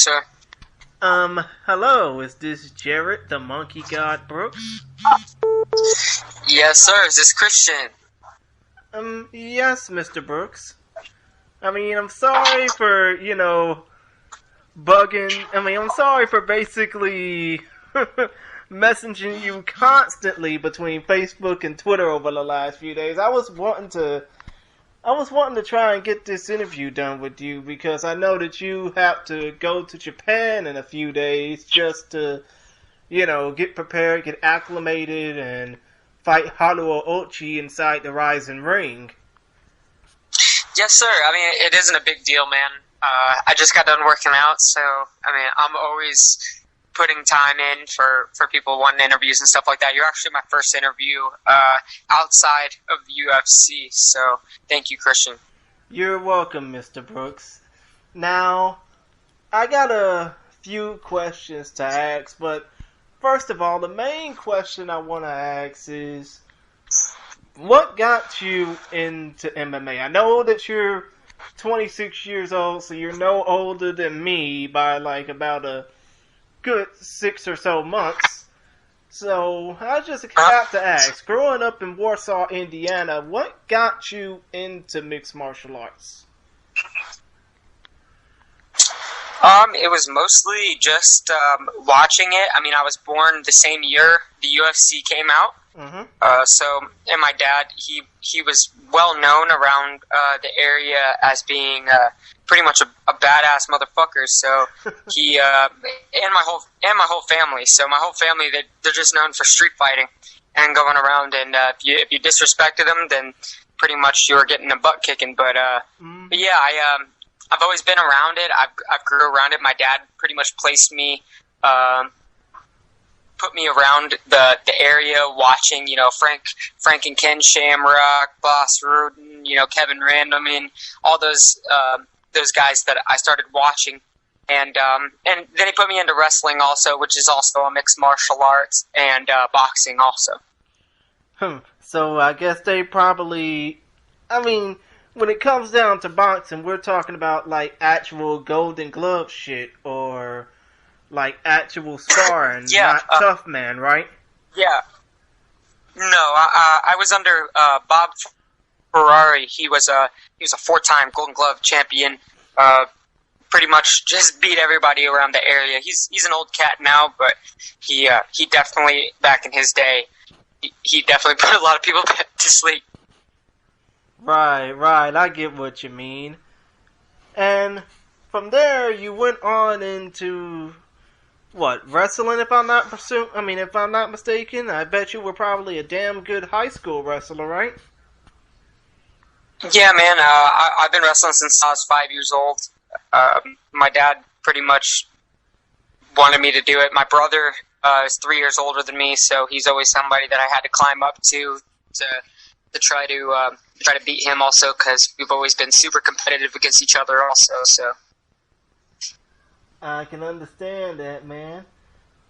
sir. Hello, is this Jarrett, the Monkey God Brooks? Yes, sir. Is this Christian? Yes, Mr. Brooks. I'm sorry for, bugging. I'm sorry for basically messaging you constantly between Facebook and Twitter over the last few days. I was wanting to try and get this interview done with you because I know that you have to go to Japan in a few days just to, get prepared, get acclimated, and fight Haruo Ochi inside the RIZIN ring. Yes, sir. It isn't a big deal, man. I just got done working out, so, I'm always putting time in for people wanting interviews and stuff like that. You're actually my first interview outside of the UFC, so thank you, Christian. You're welcome, Mr. Brooks. Now, I got a few questions to ask, but first of all, the main question I want to ask is, what got you into MMA? I know that you're 26 years old, so you're no older than me by about a good 6 or so months. So I just have to ask, growing up in Warsaw, Indiana, what got you into mixed martial arts? It was mostly just watching it. I was born the same year the UFC came out. Mm-hmm. And my dad, he was well known around the area as being pretty much a badass motherfucker. So he and my whole family. So my whole family, they're just known for street fighting and going around. And if you disrespected them, then pretty much you were getting a butt kicking. But yeah, I've always been around it. I've grew around it. My dad pretty much placed me. Put me around the area watching, Frank and Ken Shamrock, Boss Rudin, Kevin Random, all those guys that I started watching. And then he put me into wrestling also, which is also a mixed martial arts, and boxing also. So I guess they probably, when it comes down to boxing, we're talking about actual Golden Glove shit, or actual sparring, yeah, not tough man, right? Yeah. No, I was under Bob Ferrari. He was a 4-time Golden Glove champion. Pretty much just beat everybody around the area. He's an old cat now, but he definitely, back in his day, he definitely put a lot of people to sleep. Right. I get what you mean. And from there, you went on into wrestling? If I'm not mistaken, I bet you were probably a damn good high school wrestler, right? Yeah, man. I've been wrestling since I was 5 years old. My dad pretty much wanted me to do it. My brother is 3 years older than me, so he's always somebody that I had to climb up to try to beat him. Also, because we've always been super competitive against each other. Also, so. I can understand that, man.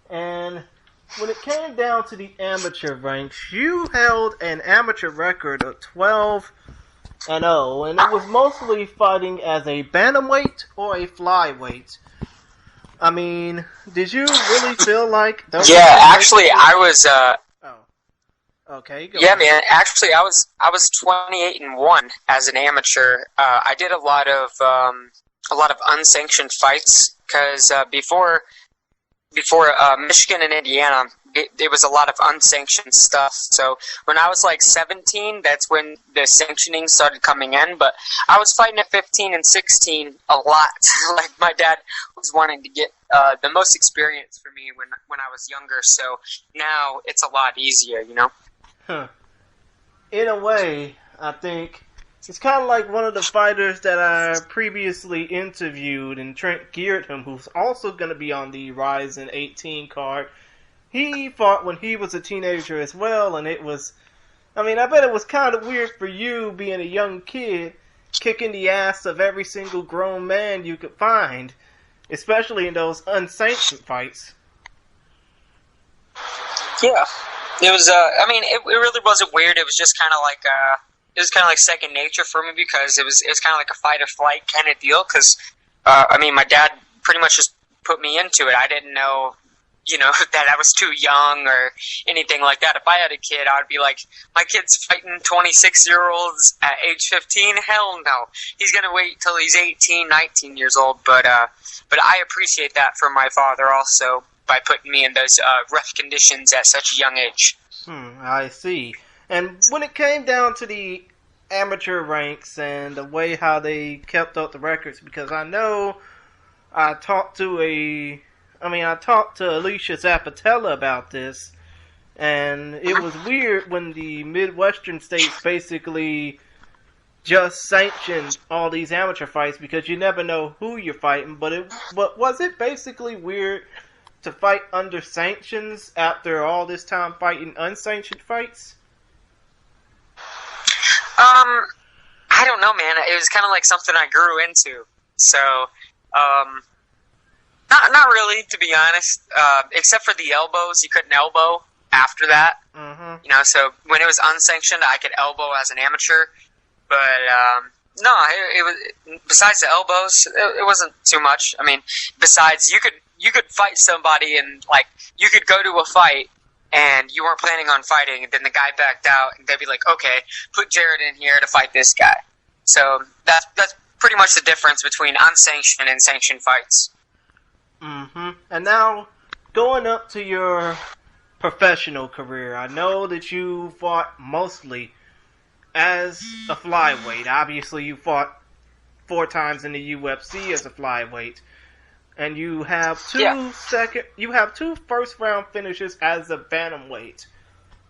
And when it came down to the amateur ranks, you held an amateur record of 12-0, and it was mostly fighting as a bantamweight or a flyweight. Did you really feel like those? Yeah, actually, I was. Okay. Go yeah, ahead. man. Actually, I was 28-1 as an amateur. I did a lot of unsanctioned fights. Because before Michigan and Indiana, it was a lot of unsanctioned stuff. So when I was 17, that's when the sanctioning started coming in. But I was fighting at 15 and 16 a lot. My dad was wanting to get the most experience for me when I was younger. So now it's a lot easier, Huh. In a way, I think it's kind of like one of the fighters that I previously interviewed, and Trent Geartham, who's also going to be on the RIZIN.18 card. He fought when he was a teenager as well, and it was, I bet it was kind of weird for you, being a young kid, kicking the ass of every single grown man you could find, especially in those unsanctioned fights. Yeah. It was, it really wasn't weird. It was just kind of like, it was kind of like second nature for me, because it was kind of like a fight or flight kind of deal. Because my dad pretty much just put me into it. I didn't know, that I was too young or anything like that. If I had a kid, I would be like, my kid's fighting 26-year-olds at age 15? Hell no. He's going to wait till he's 18, 19 years old. But I appreciate that from my father also by putting me in those rough conditions at such a young age. I see. And when it came down to the amateur ranks and the way how they kept up the records, because I know I talked to Alicia Zapatella about this, and it was weird when the Midwestern states basically just sanctioned all these amateur fights because you never know who you're fighting. But was it basically weird to fight under sanctions after all this time fighting unsanctioned fights? I don't know, man. It was kind of like something I grew into. So, not really, to be honest. Except for the elbows, you couldn't elbow after that. Mm-hmm. So when it was unsanctioned, I could elbow as an amateur. But no, it was. Besides the elbows, it wasn't too much. I mean, besides you could fight somebody and like you could go to a fight and you weren't planning on fighting, and then the guy backed out, and they'd be like, okay, put Jared in here to fight this guy. So that's pretty much the difference between unsanctioned and sanctioned fights. Mm-hmm. And now, going up to your professional career, I know that you fought mostly as a flyweight. Obviously, you fought 4 times in the UFC as a flyweight. And you have two first round finishes as a bantamweight.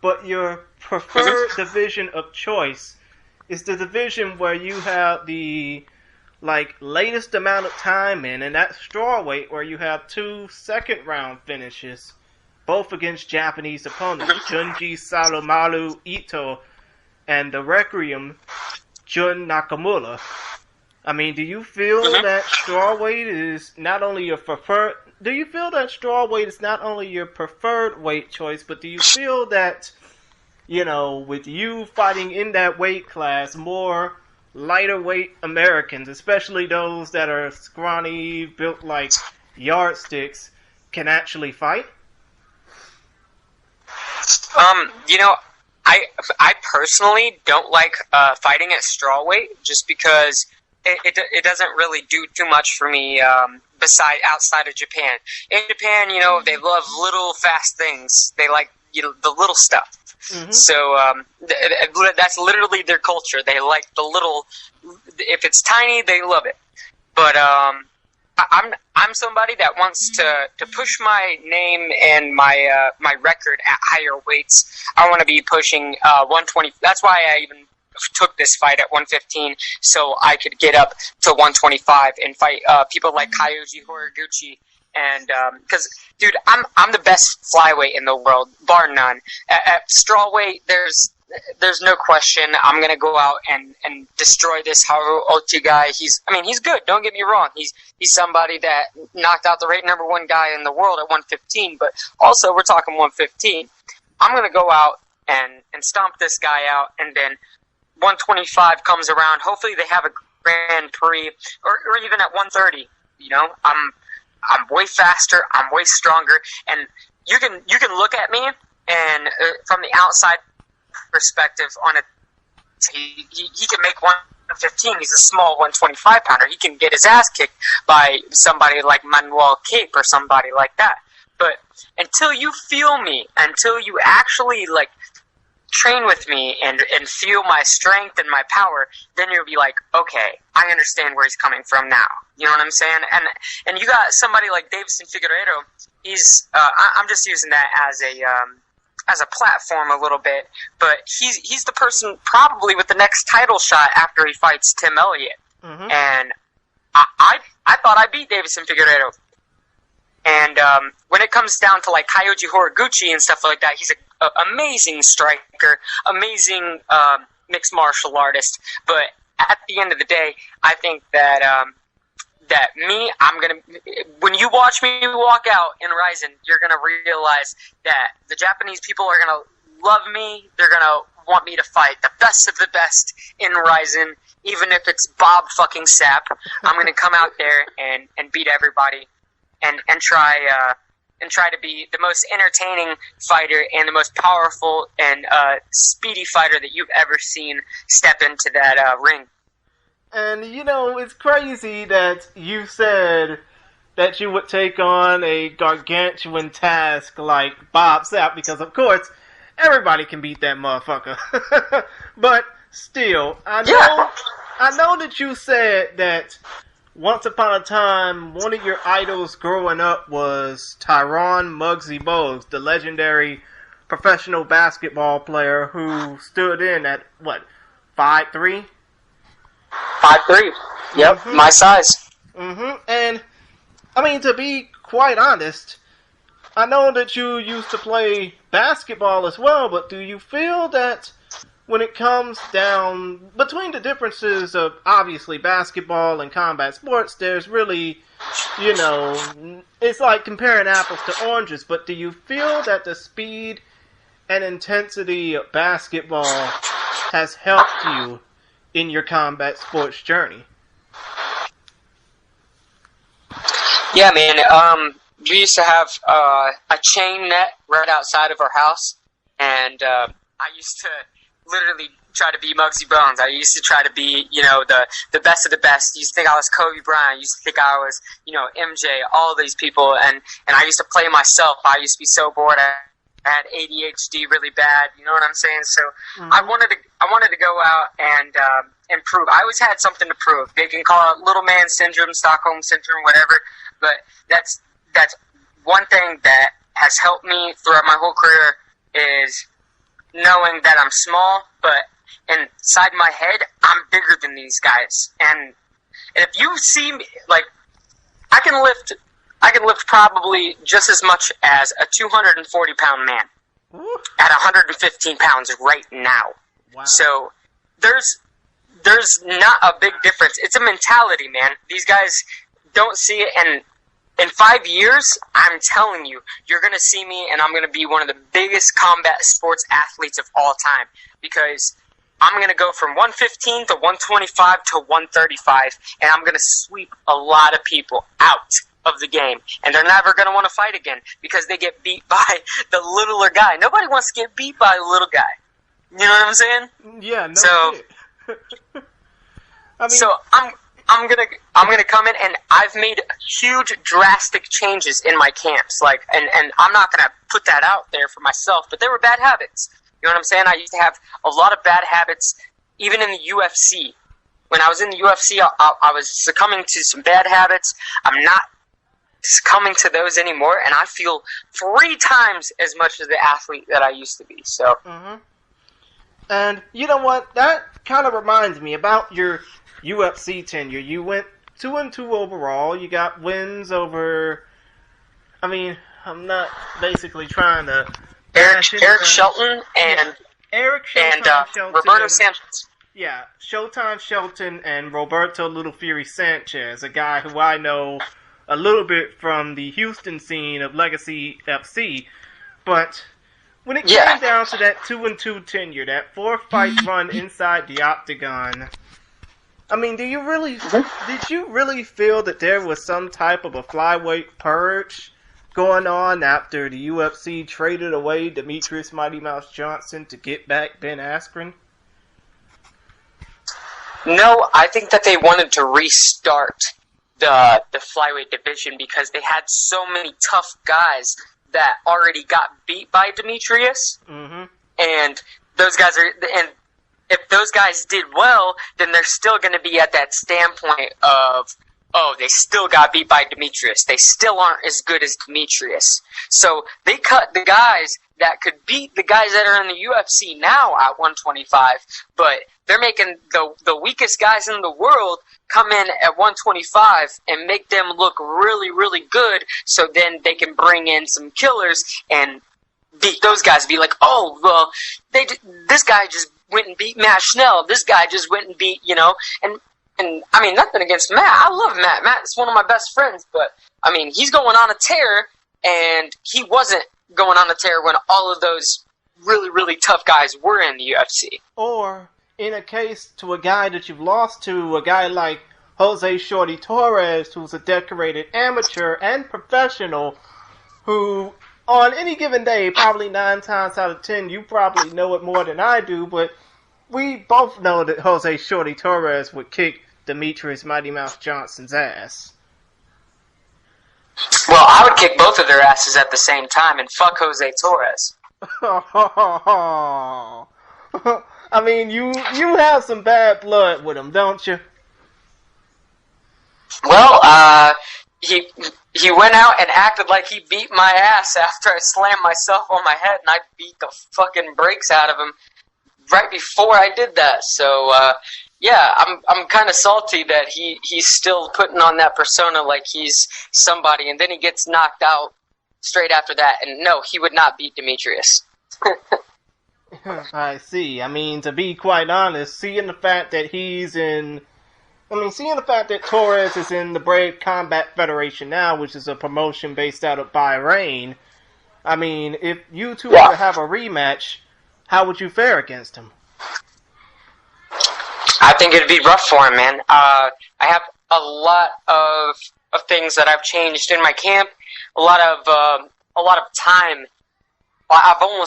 But your preferred division of choice is the division where you have the latest amount of time in, and that's strawweight, where you have 2 second round finishes, both against Japanese opponents, Junji Salomalu Ito and the Requiem Jun Nakamura. I mean, do you feel that strawweight is not only your preferred? Do you feel that strawweight is not only your preferred weight choice, but do you feel that, with you fighting in that weight class, more lighter weight Americans, especially those that are scrawny, built like yardsticks, can actually fight? I personally don't like fighting at strawweight just because it doesn't really do too much for me outside of Japan. In Japan, they love little fast things. They like the little stuff. Mm-hmm. So that's literally their culture. They like the little. If it's tiny, they love it. But I'm somebody that wants to push my name and my record at higher weights. I want to be pushing 120. That's why I even took this fight at 115, so I could get up to 125 and fight people like Kyoji Horiguchi. And because, dude, I'm the best flyweight in the world, bar none. At strawweight, there's no question I'm gonna go out and destroy this Haruo Ochi guy. He's good. Don't get me wrong. He's somebody that knocked out the number 1 guy in the world at 115. But also, we're talking 115. I'm gonna go out and stomp this guy out, and then 125 comes around. Hopefully, they have a Grand Prix, or even at 130. I'm way faster. I'm way stronger, and you can look at me and from the outside perspective he can make 115. He's a small 125 pounder. He can get his ass kicked by somebody like Manuel Cape or somebody like that. But until you feel me, until you actually train with me and feel my strength and my power, then you'll be like, okay, I understand where he's coming from now. You know what I'm saying? And you got somebody like Davison Figueiredo. He's I'm just using that as a platform a little bit, but he's the person probably with the next title shot after he fights Tim Elliott. Mm-hmm. And I thought I beat Davison Figueiredo. And when it comes down to Kyoji Horiguchi and stuff like that, he's an amazing striker, amazing mixed martial artist. But at the end of the day, I think that when you watch me walk out in RIZIN, you're gonna realize that the Japanese people are gonna love me. They're gonna want me to fight the best of the best in RIZIN, even if it's Bob fucking Sapp. I'm gonna come out there and beat everybody. and try to be the most entertaining fighter and the most powerful and speedy fighter that you've ever seen step into that ring. And, it's crazy that you said that you would take on a gargantuan task like Bob Sapp, because, of course, everybody can beat that motherfucker. But still, I know that you said that once upon a time, one of your idols growing up was Tyrone Muggsy Bogues, the legendary professional basketball player who stood in at, 5'3"? 5'3". Yep, Mm-hmm. my size. Mm-hmm. And, to be quite honest, I know that you used to play basketball as well, but do you feel that when it comes down between the differences of obviously basketball and combat sports, there's really, it's like comparing apples to oranges, but do you feel that the speed and intensity of basketball has helped you in your combat sports journey? Yeah, man. We used to have a chain net right outside of our house, and I used to literally try to be Muggsy Bogues. I used to try to be, the best of the best. I used to think I was Kobe Bryant. I used to think I was, MJ, all these people. And I used to play myself. I used to be so bored. I had ADHD really bad. You know what I'm saying? So I wanted to go out and improve. I always had something to prove. They can call it little man syndrome, Stockholm syndrome, whatever. But that's one thing that has helped me throughout my whole career is knowing that I'm small, but inside my head, I'm bigger than these guys. And if you see me, I can lift probably just as much as a 240-pound man at 115 pounds right now. Wow. So there's not a big difference. It's a mentality, man. These guys don't see it, and in 5 years, I'm telling you, you're going to see me, and I'm going to be one of the biggest combat sports athletes of all time, because I'm going to go from 115 to 125 to 135, and I'm going to sweep a lot of people out of the game, and they're never going to want to fight again because they get beat by the littler guy. Nobody wants to get beat by the little guy. You know what I'm saying? Yeah, no so, shit. So I'm gonna come in, and I've made huge, drastic changes in my camps. And I'm not gonna put that out there for myself, but there were bad habits. You know what I'm saying? I used to have a lot of bad habits, even in the UFC. When I was in the UFC, I was succumbing to some bad habits. I'm not succumbing to those anymore, and I feel 3 times as much as the athlete that I used to be. So. Mm-hmm. And you know what? That kind of reminds me about your UFC tenure. You went 2-2 overall. You got wins over. I'm not basically trying to. Eric Shelton and Eric Shelton and Roberto Sanchez. Yeah, Showtime Shelton and Roberto Little Fury Sanchez, a guy who I know a little bit from the Houston scene of Legacy FC, but. When it came down to that 2-2 tenure, that 4-fight run inside the octagon, did you really feel that there was some type of a flyweight purge going on after the UFC traded away Demetrius Mighty Mouse Johnson to get back Ben Askren? No, I think that they wanted to restart the flyweight division because they had so many tough guys that already got beat by Demetrius, and those guys and if those guys did well, then they're still going to be at that standpoint of, oh, they still got beat by Demetrius. They still aren't as good as Demetrius. So they cut the guys that could beat the guys that are in the UFC now at 125, but they're making the weakest guys in the world come in at 125 and make them look really, really good, so then they can bring in some killers and beat those guys. Be like, oh, well, this guy just went and beat Matt Schnell. This guy just went and beat, and nothing against Matt. I love Matt. Matt's one of my best friends, but, he's going on a tear, and he wasn't going on a tear when all of those really, really tough guys were in the UFC. Or, in a case to a guy that you've lost to, a guy like Jose Shorty Torres, who's a decorated amateur and professional, who on any given day, probably 9 times out of 10, you probably know it more than I do, but we both know that Jose Shorty Torres would kick Demetrius Mighty Mouse Johnson's ass. Well, I would kick both of their asses at the same time and fuck Jose Torres. I mean, you have some bad blood with him, don't you? Well, he went out and acted like he beat my ass after I slammed myself on my head, and I beat the fucking brakes out of him right before I did that. So, yeah, I'm kind of salty that he's still putting on that persona like he's somebody, and then he gets knocked out straight after that. And no, he would not beat Demetrius. I see. I mean, to be quite honest, seeing the fact that Torres is in the Brave Combat Federation now, which is a promotion based out of Bahrain, I mean, if you two were to have a rematch, how would you fare against him? I think it'd be rough for him, man. I have a lot of things that I've changed in my camp. A lot of time. Well,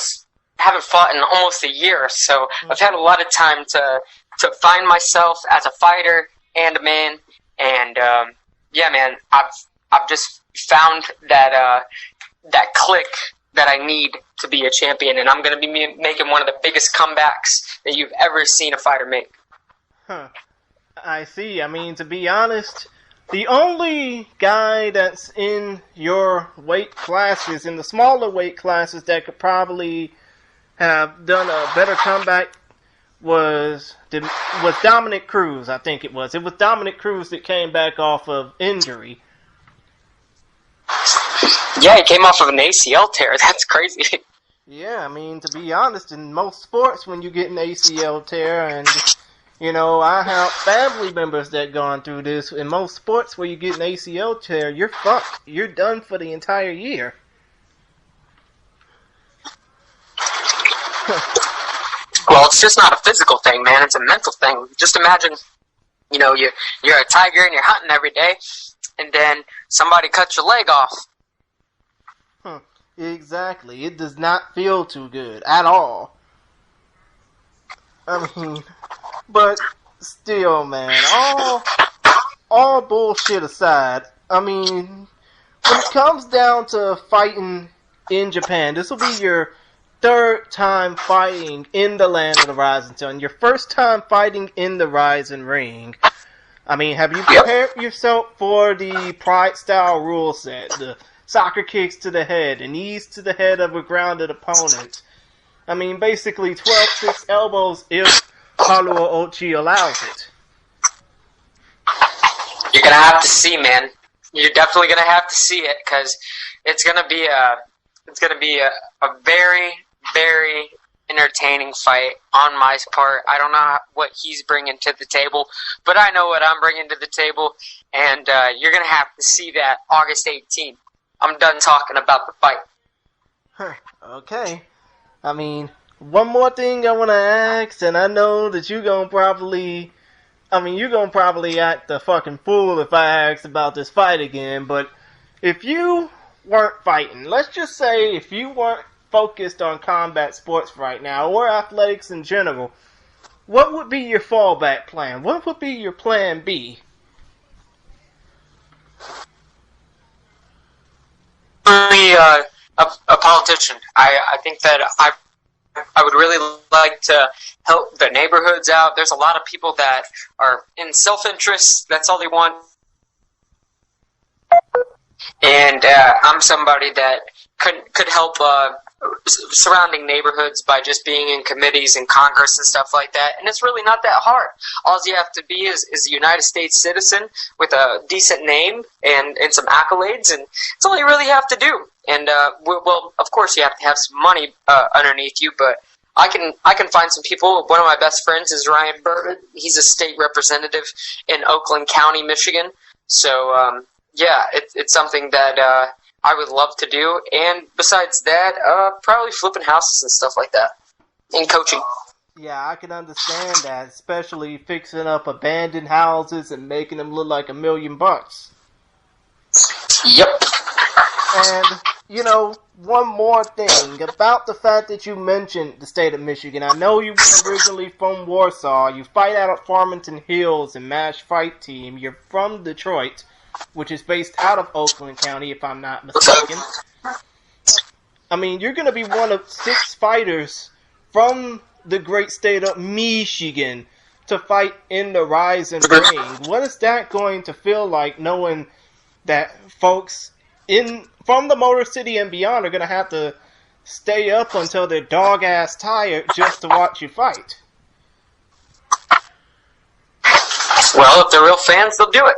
haven't fought in almost a year, so I've had a lot of time to find myself as a fighter and a man. And yeah, man, I've just found that click that I need to be a champion, and I'm going to be making one of the biggest comebacks that you've ever seen a fighter make. Huh. I see. I mean, to be honest, the only guy that's in your weight classes, in the smaller weight classes, that could probably have done a better comeback was Dominick Cruz, I think it was. It was Dominick Cruz that came back off of injury. Yeah, he came off of an ACL tear. That's crazy. Yeah, I mean, to be honest, in most sports, when you get an ACL tear, and, you know, I have family members that gone through this, in most sports where you get an ACL tear, you're fucked. You're done for the entire year. Well, it's just not a physical thing, man. It's a mental thing. Just imagine, you know, you're a tiger and you're hunting every day, and then somebody cuts your leg off. Exactly. It does not feel too good at all. I mean, but still, man, all bullshit aside, I mean, when it comes down to fighting in Japan, this will be your 3rd time fighting in the land of the Rising Sun. Your first time fighting in the Rising ring. I mean, have you prepared yourself for the Pride style rule set? The soccer kicks to the head, and knees to the head of a grounded opponent. I mean, basically 12-6 elbows if Haruo Ochi allows it. You're gonna have to see, man. You're definitely gonna have to see it, because it's gonna be a very, very entertaining fight on my part. I don't know what he's bringing to the table, but I know what I'm bringing to the table, and you're gonna have to see that August 18th. I'm done talking about the fight. Okay. I mean, one more thing I want to ask, and I know that you're gonna probably act the fucking fool if I ask about this fight again, but if you weren't fighting, let's just say if you weren't focused on combat sports right now, or athletics in general, what would be your fallback plan? What would be your plan B? A politician. I think that I would really like to help the neighborhoods out. There's a lot of people that are in self-interest. That's all they want. And I'm somebody that could help surrounding neighborhoods by just being in committees in Congress and stuff like that. And it's really not that hard. All you have to be is a United States citizen with a decent name and some accolades, and it's all you really have to do. And well, of course, you have to have some money underneath you, but I can find some people. One of my best friends is Ryan Burton. He's a state representative in Oakland County, Michigan. So yeah, it's something that I would love to do. And besides that, probably flipping houses and stuff like that, and coaching. Yeah, I can understand that, especially fixing up abandoned houses and making them look like $1 million. Yep. And, one more thing about the fact that you mentioned the state of Michigan. I know you were originally from Warsaw. You fight out at Farmington Hills and MASH Fight Team. You're from Detroit, which is based out of Oakland County, if I'm not mistaken. I mean, you're going to be one of 6 fighters from the great state of Michigan to fight in the RIZIN ring. What is that going to feel like, knowing that folks from the Motor City and beyond are going to have to stay up until they're dog-ass tired just to watch you fight? Well, if they're real fans, they'll do it.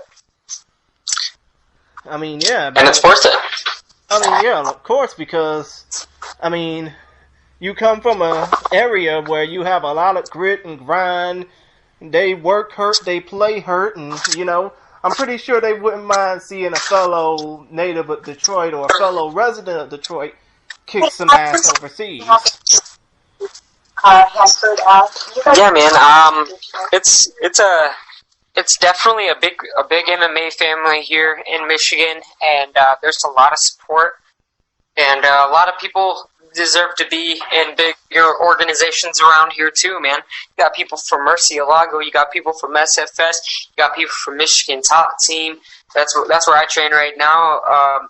I mean, yeah. And it's worth it. I mean, yeah, of course, because, I mean, you come from an area where you have a lot of grit and grind. They work hurt, they play hurt, and, I'm pretty sure they wouldn't mind seeing a fellow native of Detroit or a fellow resident of Detroit kick some ass overseas. Yeah, man. It's definitely a big MMA family here in Michigan, and there's a lot of support, and a lot of people deserve to be in bigger organizations around here too, man. You got people from Murcielago, you got people from SFS, you got people from Michigan Top Team. That's where I train right now.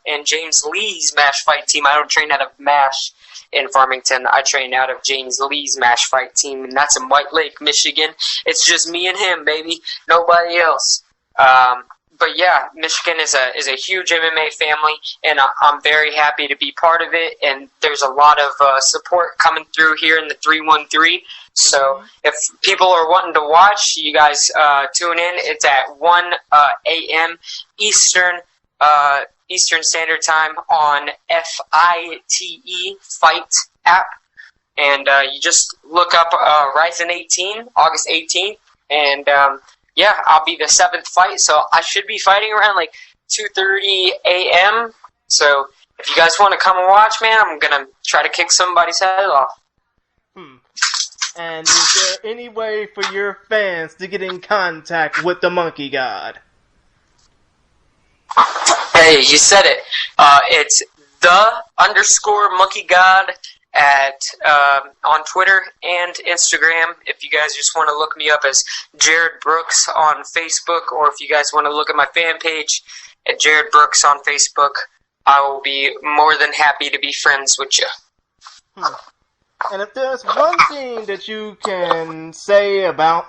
And James Lee's MASH Fight Team. I don't train out of MASH in Farmington. I train out of James Lee's MASH Fight Team, and that's in White Lake, Michigan. It's just me and him, baby. Nobody else. But yeah, Michigan is a huge MMA family, and I'm very happy to be part of it. And there's a lot of support coming through here in the 313. So if people are wanting to watch, you guys tune in. It's at 1 a.m. Eastern Standard Time on FITE Fight app, and you just look up RIZIN.18 August 18th, and yeah, I'll be the 7th fight, so I should be fighting around like 2:30 a.m. So if you guys want to come and watch, man, I'm gonna try to kick somebody's head off. And is there any way for your fans to get in contact with the Monkey God? Hey, you said it. It's _Monkey God at on Twitter and Instagram. If you guys just want to look me up as Jared Brooks on Facebook, or if you guys want to look at my fan page at Jared Brooks on Facebook, I will be more than happy to be friends with you. And if there's one thing that you can say about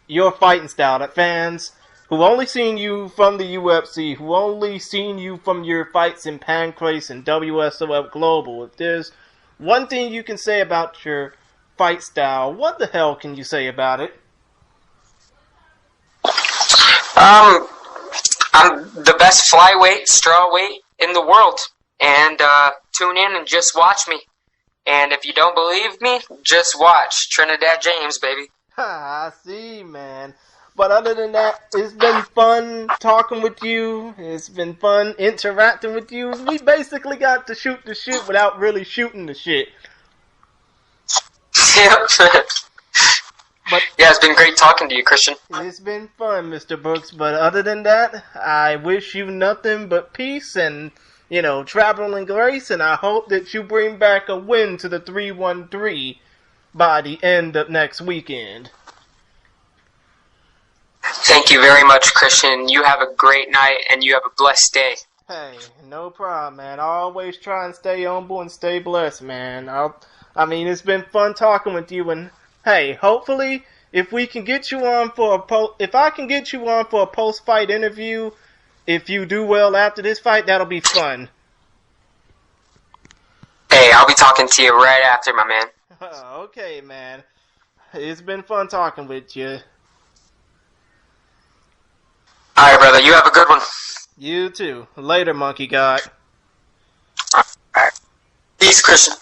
your fighting style that fans who only seen you from the UFC, who only seen you from your fights in Pancrase and WSOF Global, if there's one thing you can say about your fight style, what the hell can you say about it? I'm the best flyweight, strawweight in the world. And tune in and just watch me. And if you don't believe me, just watch Trinidad James, baby. I see, man. But other than that, it's been fun talking with you. It's been fun interacting with you. We basically got to shoot the shit without really shooting the shit. Yep. But yeah, it's been great talking to you, Christian. It's been fun, Mr. Brooks. But other than that, I wish you nothing but peace and, travel and grace. And I hope that you bring back a win to the 313 by the end of next weekend. Thank you very much, Christian. You have a great night, and you have a blessed day. Hey, no problem, man. I always try and stay humble and stay blessed, man. It's been fun talking with you, and hey, hopefully, if we can get you on for if I can get you on for a post-fight interview, if you do well after this fight, that'll be fun. Hey, I'll be talking to you right after, my man. Okay, man. It's been fun talking with you. Alright, brother. You have a good one. You too. Later, Monkey God. Alright. Peace, Christian.